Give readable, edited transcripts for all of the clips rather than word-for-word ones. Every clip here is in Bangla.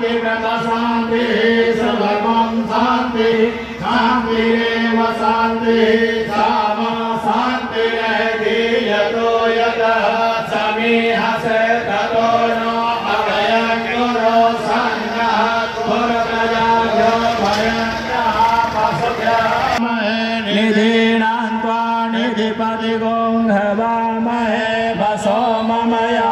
शांति शांति सर्वं शांति शांतिरेव शांति सामा शांति रहती यतो यतः समीहसे ततो नो अभयज्ञो संगः कुरप्रजाभ्यो भयङ्करः पशुभ्यः निधीनान्त्वा निधिपतिगों हवामहे वसो ममया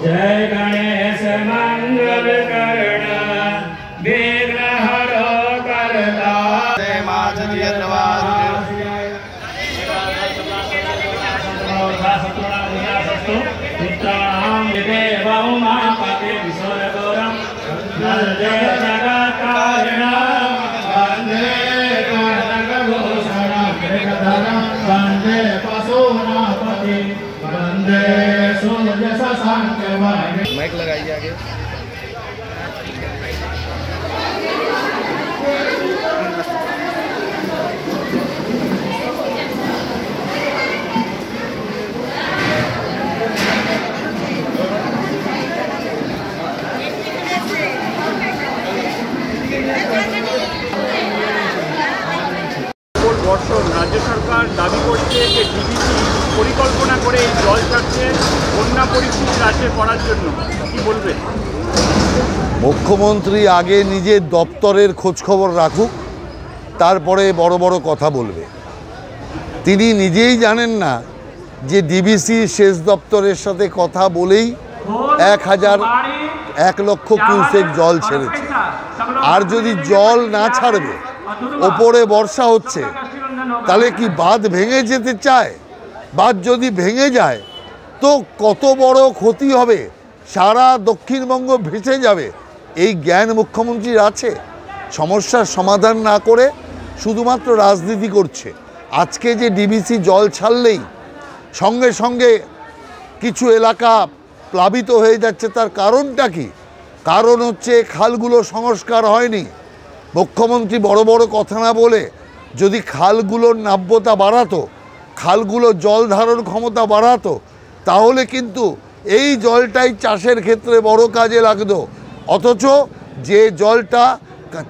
जय गणेश मंगल कर्ण विघ्न हरो करता वंदे पशुनापति वंदे सूर्य शशांक माइक लगाइए आगे। বর্ষণ রাজ্য সরকার দাবি করছে যে ডিবিসি পরিকল্পনা করে এই জল ছাড়ছে বন্যা পরিস্থিতি রাজ্যে করার জন্য, কি বলবেন? মুখ্যমন্ত্রী আগে নিজের দপ্তরের খোঁজখবর রাখুক, তারপরে বড় বড় কথা বলবে। তিনি নিজেই জানেন না যে ডিবিসি সেচ দপ্তরের সাথে কথা বলেই 1 লক্ষ কিউসেক জল ছেড়েছে। আর যদি জল না ছাড়বে, ওপরে বর্ষা হচ্ছে, তাহলে কি বাঁধ ভেঙে যেতে চায়? বাঁধ যদি ভেঙে যায় তো কত বড় ক্ষতি হবে, সারা দক্ষিণবঙ্গ ভেসে যাবে। এই জ্ঞান মুখ্যমন্ত্রীর আছে? সমস্যার সমাধান না করে শুধুমাত্র রাজনীতি করছে। আজকে যে ডিবিসি জল ছাড়লেই সঙ্গে সঙ্গে কিছু এলাকা প্লাবিত হয়ে যাচ্ছে, তার কারণটা কি? কারণ হচ্ছে খালগুলো সংস্কার হয়নি। মুখ্যমন্ত্রী বড় বড় কথা না বলে যদি খালগুলোর নাব্যতা বাড়াতো, খালগুলো জল ধারণ ক্ষমতা বাড়াতো, তাহলে কিন্তু এই জলটাই চাষের ক্ষেত্রে বড় কাজে লাগতো। অথচ যে জলটা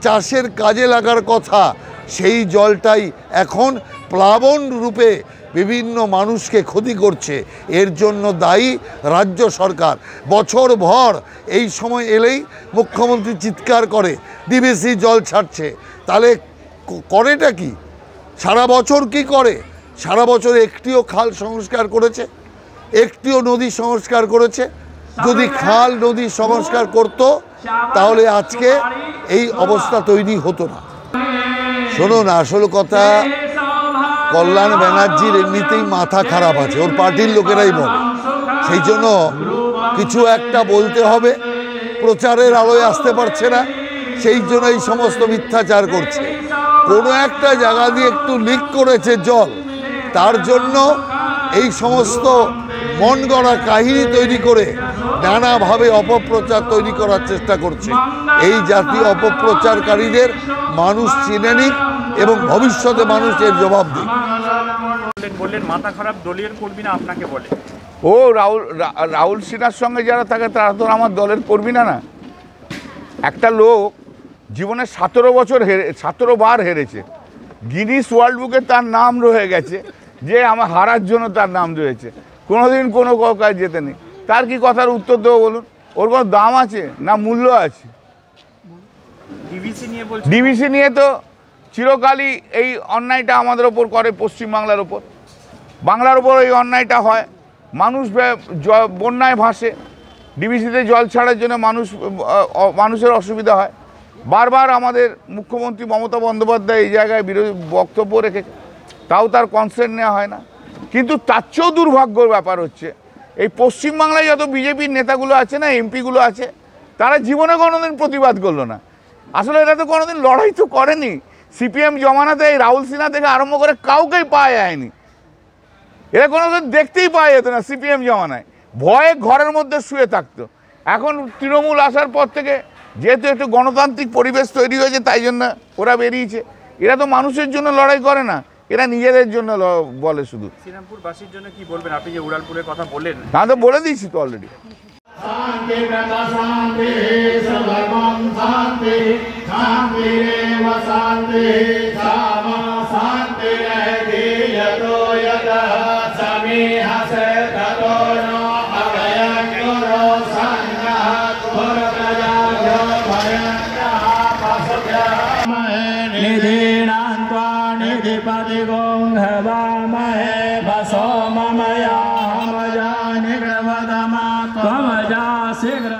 চাষের কাজে লাগার কথা, সেই জলটাই এখন প্লাবন রূপে বিভিন্ন মানুষকে ক্ষতি করছে। এর জন্য দায়ী রাজ্য সরকার। বছর ভর এই সময় এলেই মুখ্যমন্ত্রী চিৎকার করে ডিবিসি জল ছাড়ছে, তাহলে করেটা কি? সারা বছর কি করে? সারা বছর একটিও খাল সংস্কার করেছে? একটিও নদী সংস্কার করেছে? যদি খাল নদী সংস্কার করত, তাহলে আজকে এই অবস্থা তৈরি হতো না। শুনুন, আসল কথা, কল্যাণ ব্যানার্জির এমনিতেই মাথা খারাপ আছে, ওর পার্টির লোকেরাই বলে। সেই জন্য কিছু একটা বলতে হবে, প্রচারের আলোয় আসতে পারছে না, সেই জন্য এই সমস্ত মিথ্যাচার করছে। কোনো একটা জায়গা দিয়ে একটু লিক করেছে জল, তার জন্য এই সমস্ত মন গড়া কাহিনী তৈরি করে নানাভাবে অপপ্রচার তৈরি করার চেষ্টা করছে। এই জাতীয় অপপ্রচারকারীদের মানুষ চিনে নিক এবং ভবিষ্যতে মানুষের জবাব দিক। বললেন মাথা খারাপ দলীয় কর্মী না আপনাকে বলে? ও রাহুল সিনহার সঙ্গে যারা থাকে তারা তো আমার দলের কর্মী না। না, একটা লোক জীবনে 17 বার হেরেছে, গিনিস ওয়ার্ল্ড বুকে তার নাম রয়ে গেছে যে আমার হারার জন্য তার নাম রয়েছে, কোনোদিন কোনো কাজ জেতেনি। তার কি কথার উত্তর দেবো বলুন? ওর কোনো দাম আছে না মূল্য আছে? ডিবিসি নিয়ে তো চিরকালই এই অন্যায়টা আমাদের ওপর করে, পশ্চিমবাংলার ওপর, বাংলার ওপর এই অন্যায়টা হয়। মানুষ বন্যায় ভাসে, ডিবিসিতে জল ছাড়ার জন্য মানুষের অসুবিধা হয়। বারবার আমাদের মুখ্যমন্ত্রী মমতা বন্দ্যোপাধ্যায় এই জায়গায় বিরোধী বক্তব্য রেখেছে, তাও তার কনসেন্ট নেওয়া হয় না। কিন্তু তার চেয়েও দুর্ভাগ্যর ব্যাপার হচ্ছে এই পশ্চিমবাংলায় যত বিজেপির নেতাগুলো আছে না, এমপিগুলো আছে, তারা জীবনে কোনোদিন প্রতিবাদ করলো না। আসলে এরা তো কোনোদিন লড়াই তো করেনি। সিপিএম জমানাতে এই রাহুল সিনহা থেকে আরম্ভ করে কাউকেই পাওয়া যায়নি, এরা কোনোদিন দেখতেই পাওয়া যেত না। সিপিএম জমানায় ভয়ে ঘরের মধ্যে শুয়ে থাকতো। এখন তৃণমূল আসার পর থেকে যেহেতু একটু গণতান্ত্রিক পরিবেশ তৈরি হয়েছে, তাই জন্য ওরা বেরিয়েছে। এরা তো মানুষের জন্য লড়াই করে না, এরা নিজেদের জন্য বলে শুধু। শ্রীরামপুরবাসীর জন্য কি বলবেন? আপনি যে উড়ালপুরের কথা বললেন, আমি তো বলে দিয়েছি তো অলরেডি। शांति प्रदा शांति सर्वं शांति शांति रेव शांति सामा शांति रहती यतो यदा समीह से ततो नो अभयं गुरो संगः गुर प्रजाभ्यो भयन्तः पशुभ्यः निधिनान्त्वा निधिपति गोंघवामहे वसो ममया हमजा निग्रवदमा त्वमजा शीघ्र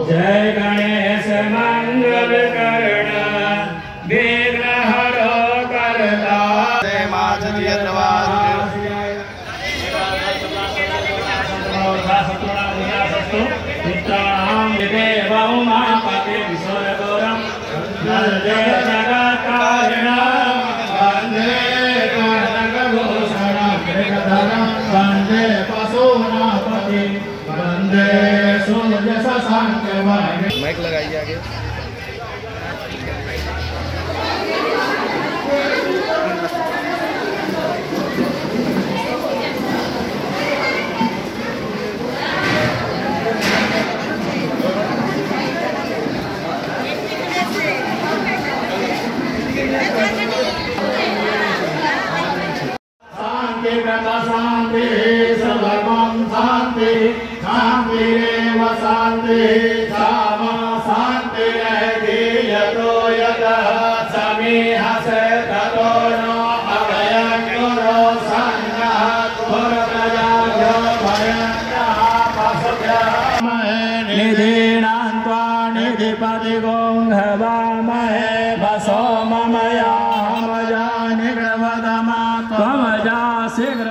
जय गणेश मंगल कर्ण विघ्न हरो करता देव उमापति विश्वगौरम वन्दे जगत्कारणं वन्दे कर्णकभूषणं कृतधरं वन्दे पशूनापति वन्दे सूर्य शशाङ्कं। माइक लगाइए आगे। शांति प्रदा शांति सर्वं शांति शांति रेव शांति सामा शांति रहती यतो यदा समीह से ततो नो अभयं गुरो संगः गुर प्रजाभ्यो भयन्तः पशुभ्यः निधिनान्त्वा निधिपति गोंघवामहे वसो ममया हमजा निग्रवदमा त्वमजा शीघ्र